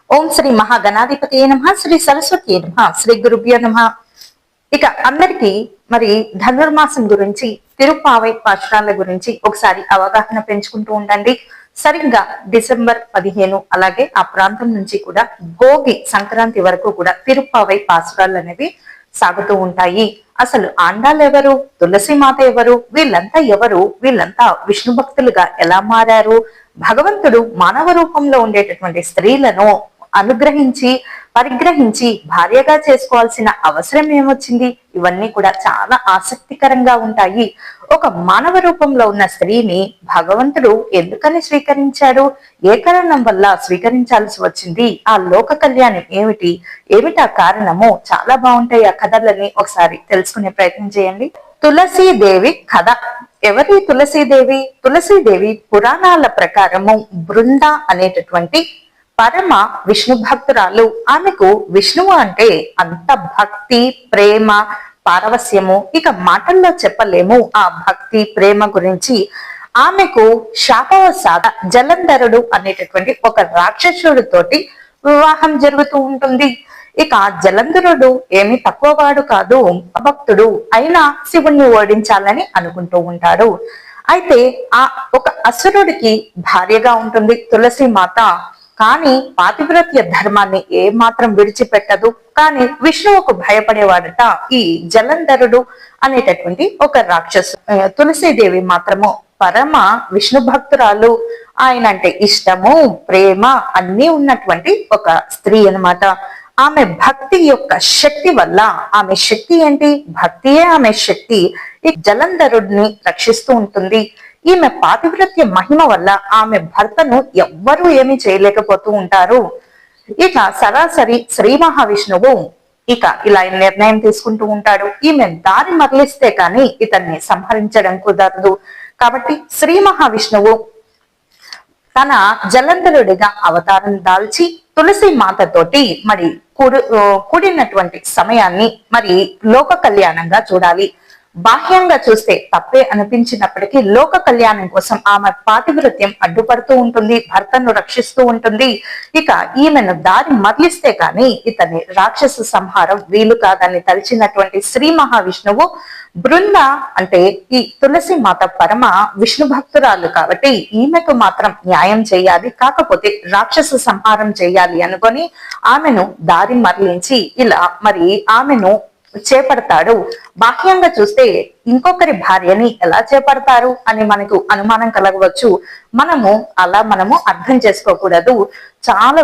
ఓం శ్రీ మహాగణాధిపతి నమ, శ్రీ సరస్వతి నమ, శ్రీ గురుభ్యో నమ. ఇక అందరికి మరి ధనుర్మాసం గురించి, తిరుపావై పాశురాల గురించి ఒకసారి అవగాహన పెంచుకుంటూ ఉండండి. సరిగ్గా డిసెంబర్ 15 అలాగే ఆ ప్రాంతం నుంచి కూడా భోగి సంక్రాంతి వరకు కూడా తిరుపావై పాశురాలు అనేవి సాగుతూ ఉంటాయి. అసలు ఆండాలు ఎవరు, తులసి మాత ఎవరు, వీళ్ళంతా ఎవరు, వీళ్ళంతా విష్ణు భక్తులుగా ఎలా మారారు, భగవంతుడు మానవ రూపంలో ఉండేటటువంటి స్త్రీలను అనుగ్రహించి పరిగ్రహించి భార్యగా చేసుకోవాల్సిన అవసరం ఏమొచ్చింది, ఇవన్నీ కూడా చాలా ఆసక్తికరంగా ఉంటాయి. ఒక మానవ రూపంలో ఉన్న స్త్రీని భగవంతుడు ఎందుకని స్వీకరించాడు, ఏ కారణం వల్ల స్వీకరించాల్సి వచ్చింది, ఆ లోక కళ్యాణం ఏమిటి, ఏమిటా కారణము, చాలా బాగుంటాయి ఆ కథలని ఒకసారి తెలుసుకునే ప్రయత్నం చేయండి. తులసీదేవి కథ. ఎవరి తులసీదేవి? తులసీదేవి పురాణాల ప్రకారము బృంద అనేటటువంటి పరమ విష్ణు భక్తురాలు. ఆమెకు విష్ణువు అంటే అంత భక్తి, ప్రేమ, పారవస్యము ఇక మాటల్లో చెప్పలేము ఆ భక్తి ప్రేమ గురించి. ఆమెకు శాపవశాత జలంధరుడు అనేటటువంటి ఒక రాక్షసుడితోటి వివాహం జరుగుతూ ఉంటుంది. ఇక జలంధరుడు ఏమి తక్కువవాడు కాదు, భక్తుడు అయినా శివుణ్ణి ఓడించాలని అనుకుంటూ ఉంటాడు. అయితే ఆ ఒక అసురుడికి భార్యగా ఉంటుంది తులసి మాత. కానీ పాతివ్రత్య ధర్మాన్ని ఏ మాత్రం విడిచిపెట్టదు. కానీ విష్ణువుకు భయపడేవాడట ఈ జలంధరుడు అనేటటువంటి ఒక రాక్షసు. తులసీదేవి మాత్రము పరమ విష్ణు భక్తురాలు. ఆయన అంటే ఇష్టము, ప్రేమ అన్ని ఉన్నటువంటి ఒక స్త్రీ అన్నమాట. ఆమె భక్తి యొక్క శక్తి వల్ల, ఆమె శక్తి ఏంటి, భక్తియే ఆమె శక్తి, ఈ జలంధరుడిని రక్షిస్తూ ఉంటుంది. ఈమె పాతివ్రత్య మహిమ వల్ల ఆమె భర్తను ఎవ్వరూ ఏమీ చేయలేకపోతూ ఉంటారు. ఇక సరాసరి శ్రీ మహావిష్ణువు ఇక ఇలా నిర్ణయం తీసుకుంటూ ఉంటాడు. ఈమె దారి మరలిస్తే కానీ ఇతన్ని సంహరించడం కుదరదు. కాబట్టి శ్రీ మహావిష్ణువు తన జలంధరుడిగా అవతారం దాల్చి తులసి మాతతోటి మరి కూడినటువంటి సమయాన్ని మరి లోక కళ్యాణంగా చూడాలి. బాహ్యంగా చూస్తే తప్పే అనిపించినప్పటికీ లోక కళ్యాణం కోసం ఆమె పాతివ్రత్యం అడ్డుపడుతూ ఉంటుంది, భర్తను రక్షిస్తూ ఉంటుంది. ఇక ఈమెను దారి మరలిస్తే కానీ ఇతని రాక్షస సంహారం వీలు కాదని తలిచినటువంటి శ్రీ మహావిష్ణువు బృంద అంటే ఈ తులసి మాత పరమ విష్ణు భక్తురాలు కాబట్టి ఈమెకు మాత్రం న్యాయం చేయాలి, కాకపోతే రాక్షస సంహారం చేయాలి అనుకొని ఆమెను దారి మరలించి ఇలా మరి ఆమెను చేపడతాడు. బాహ్యంగా చూస్తే ఇంకొకరి భార్యని ఎలా చేపడతారు అని మనకు అనుమానం కలగవచ్చు. మనము అలా అర్థం చేసుకోకూడదు. చాలా